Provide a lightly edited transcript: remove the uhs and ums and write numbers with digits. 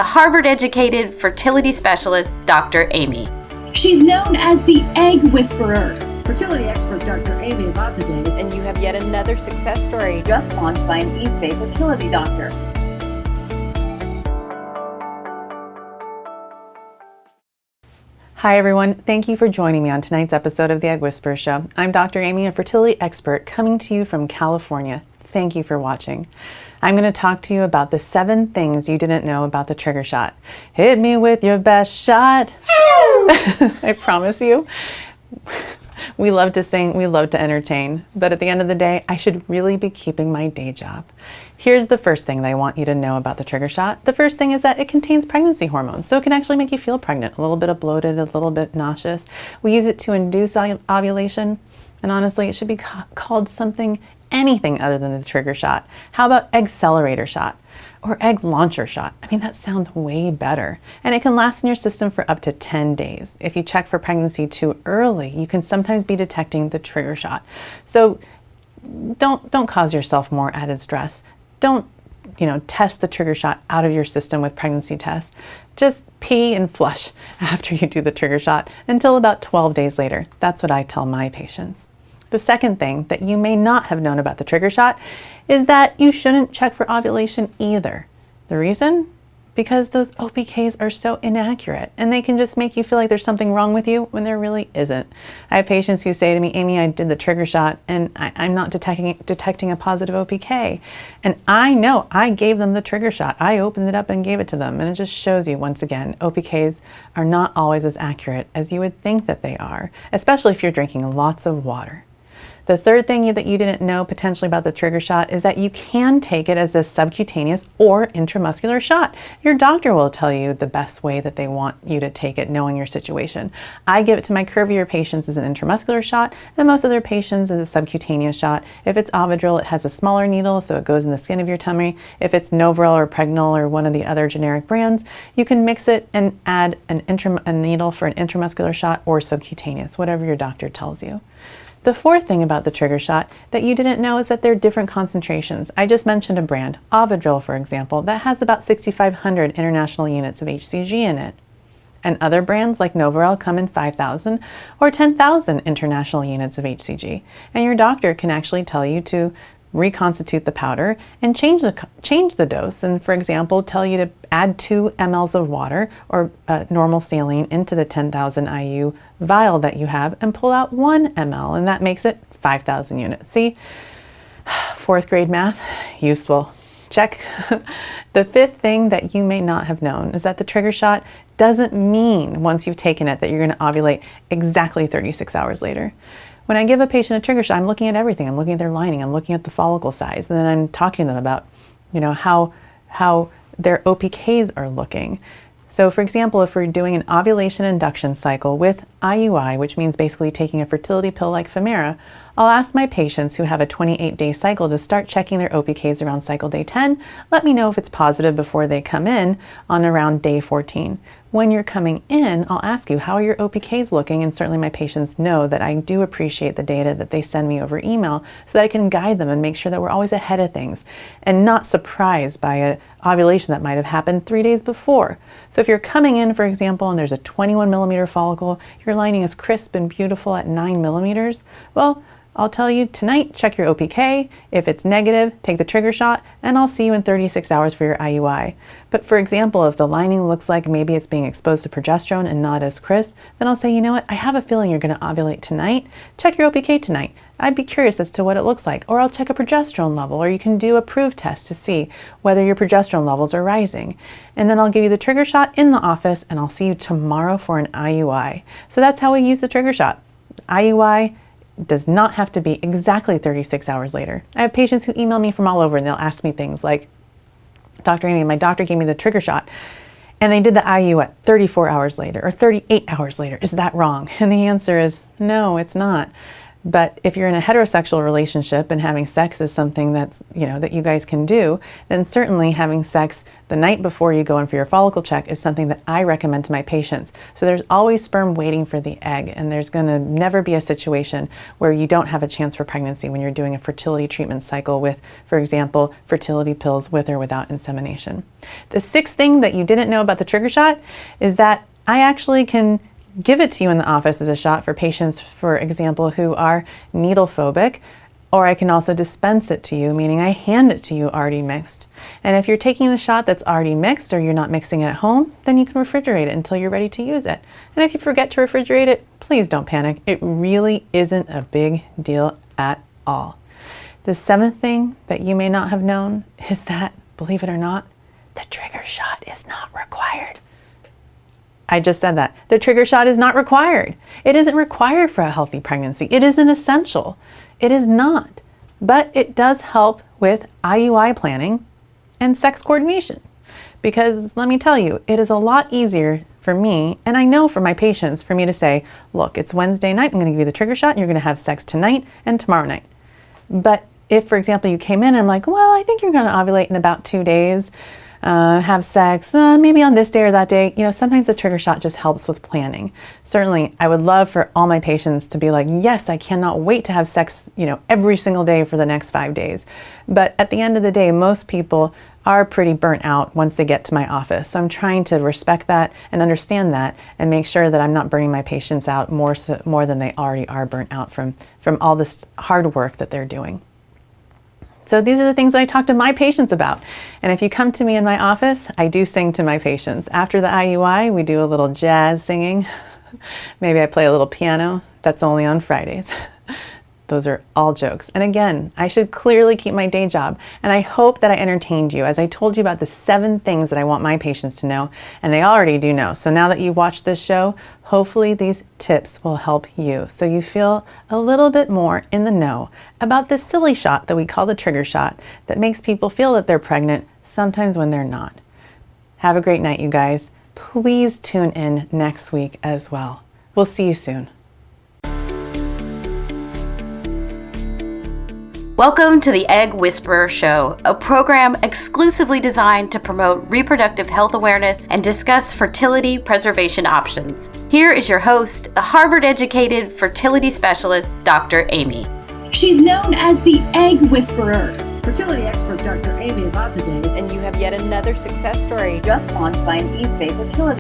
the Harvard-educated fertility specialist, Dr. Amy. She's known as the egg whisperer. Fertility expert Dr. Amy Avazadeh. And you have yet another success story Just launched by an East Bay fertility doctor. Hi everyone, thank you for joining me on tonight's episode of The Egg Whisperer Show. I'm Dr. Amy, a fertility expert coming to you from California. Thank you for watching. I'm going to talk to you about the 7 things you didn't know about the trigger shot. Hit me with your best shot. I promise you. We love to sing, we love to entertain, but at the end of the day, I should really be keeping my day job. Here's the first thing that I want you to know about the trigger shot. The first thing is that it contains pregnancy hormones, so it can actually make you feel pregnant, a little bit of bloated, a little bit nauseous. We use it to induce ovulation, and honestly, it should be called anything other than the trigger shot. How about EGG-cellerator shot? Or egg launcher shot. I mean, that sounds way better. And it can last in your system for up to 10 days. If you check for pregnancy too early, you can sometimes be detecting the trigger shot. So don't cause yourself more added stress. Don't, test the trigger shot out of your system with pregnancy tests. Just pee and flush after you do the trigger shot until about 12 days later. That's what I tell my patients. The second thing that you may not have known about the trigger shot is that you shouldn't check for ovulation either. The reason? Because those OPKs are so inaccurate and they can just make you feel like there's something wrong with you when there really isn't. I have patients who say to me, Amy, I did the trigger shot and I'm not detecting a positive OPK. And I know I gave them the trigger shot. I opened it up and gave it to them. And it just shows you once again, OPKs are not always as accurate as you would think that they are, especially if you're drinking lots of water. The third thing that you didn't know potentially about the trigger shot is that you can take it as a subcutaneous or intramuscular shot. Your doctor will tell you the best way that they want you to take it, knowing your situation. I give it to my curvier patients as an intramuscular shot, and most other patients as a subcutaneous shot. If it's Ovidrel, it has a smaller needle, so it goes in the skin of your tummy. If it's Novrel or Pregnol or one of the other generic brands, you can mix it and add a needle for an intramuscular shot or subcutaneous, whatever your doctor tells you. The fourth thing about the trigger shot that you didn't know is that there are different concentrations. I just mentioned a brand, Ovidrel, for example, that has about 6,500 international units of HCG in it. And other brands like Novrel come in 5,000 or 10,000 international units of HCG. And your doctor can actually tell you to reconstitute the powder and change the dose, and for example tell you to add 2 mLs of water or normal saline into the 10,000 IU vial that you have and pull out 1 ml, and that makes it 5,000 units. See, 4th grade math, useful. Check. The fifth thing that you may not have known is that the trigger shot doesn't mean once you've taken it that you're going to ovulate exactly 36 hours later. When I give a patient a trigger shot, I'm looking at everything. I'm looking at their lining, I'm looking at the follicle size, and then I'm talking to them about, how their OPKs are looking. So for example, if we're doing an ovulation induction cycle with IUI, which means basically taking a fertility pill like Femera, I'll ask my patients who have a 28-day cycle to start checking their OPKs around cycle day 10. Let me know if it's positive before they come in on around day 14. When you're coming in, I'll ask you, how are your OPKs looking? And certainly my patients know that I do appreciate the data that they send me over email so that I can guide them and make sure that we're always ahead of things and not surprised by an ovulation that might have happened 3 days before. So if you're coming in, for example, and there's a 21 millimeter follicle, your lining is crisp and beautiful at 9 millimeters, well, I'll tell you tonight, check your OPK. If it's negative, take the trigger shot, and I'll see you in 36 hours for your IUI. But for example, if the lining looks like maybe it's being exposed to progesterone and not as crisp, then I'll say, you know what, I have a feeling you're going to ovulate tonight. Check your OPK tonight. I'd be curious as to what it looks like. Or I'll check a progesterone level, or you can do a proof test to see whether your progesterone levels are rising. And then I'll give you the trigger shot in the office, and I'll see you tomorrow for an IUI. So that's how we use the trigger shot. IUI does not have to be exactly 36 hours later. I have patients who email me from all over and they'll ask me things like, Dr. Amy, my doctor gave me the trigger shot and they did the IU at 34 hours later or 38 hours later. Is that wrong? And the answer is no, it's not. But if you're in a heterosexual relationship and having sex is something that's, that you guys can do, then certainly having sex the night before you go in for your follicle check is something that I recommend to my patients. So there's always sperm waiting for the egg, and there's going to never be a situation where you don't have a chance for pregnancy when you're doing a fertility treatment cycle with, for example, fertility pills with or without insemination. The sixth thing that you didn't know about the trigger shot is that I actually can give it to you in the office as a shot for patients, for example, who are needle phobic, or I can also dispense it to you, meaning I hand it to you already mixed. And if you're taking the shot that's already mixed or you're not mixing it at home, then you can refrigerate it until you're ready to use it. And if you forget to refrigerate it, please don't panic. It really isn't a big deal at all. The seventh thing that you may not have known is that, believe it or not, the trigger shot is not required. I just said that. The trigger shot is not required. It isn't required for a healthy pregnancy. It isn't essential. It is not. But it does help with IUI planning and sex coordination. Because let me tell you, it is a lot easier for me, and I know for my patients, for me to say, look, it's Wednesday night, I'm going to give you the trigger shot, and you're going to have sex tonight and tomorrow night. But if, for example, you came in and I'm like, well, I think you're going to ovulate in about 2 days, have sex maybe on this day or that day, sometimes the trigger shot just helps with planning. Certainly, I would love for all my patients to be like, yes, I cannot wait to have sex, every single day for the next 5 days. But at the end of the day, most people are pretty burnt out once they get to my office. So I'm trying to respect that and understand that and make sure that I'm not burning my patients out more than they already are burnt out from all this hard work that they're doing. So these are the things that I talk to my patients about. And if you come to me in my office, I do sing to my patients. After the IUI, we do a little jazz singing. Maybe I play a little piano. That's only on Fridays. Those are all jokes. And again, I should clearly keep my day job. And I hope that I entertained you as I told you about the 7 things that I want my patients to know. And they already do know. So now that you watched this show, hopefully these tips will help you. So you feel a little bit more in the know about this silly shot that we call the trigger shot that makes people feel that they're pregnant sometimes when they're not. Have a great night, you guys. Please tune in next week as well. We'll see you soon. Welcome to the Egg Whisperer Show, a program exclusively designed to promote reproductive health awareness and discuss fertility preservation options. Here is your host, the Harvard-educated fertility specialist, Dr. Amy. She's known as the Egg Whisperer. Fertility expert Dr. Amy Avazadeh. And you have yet another success story. Just launched by an East Bay fertility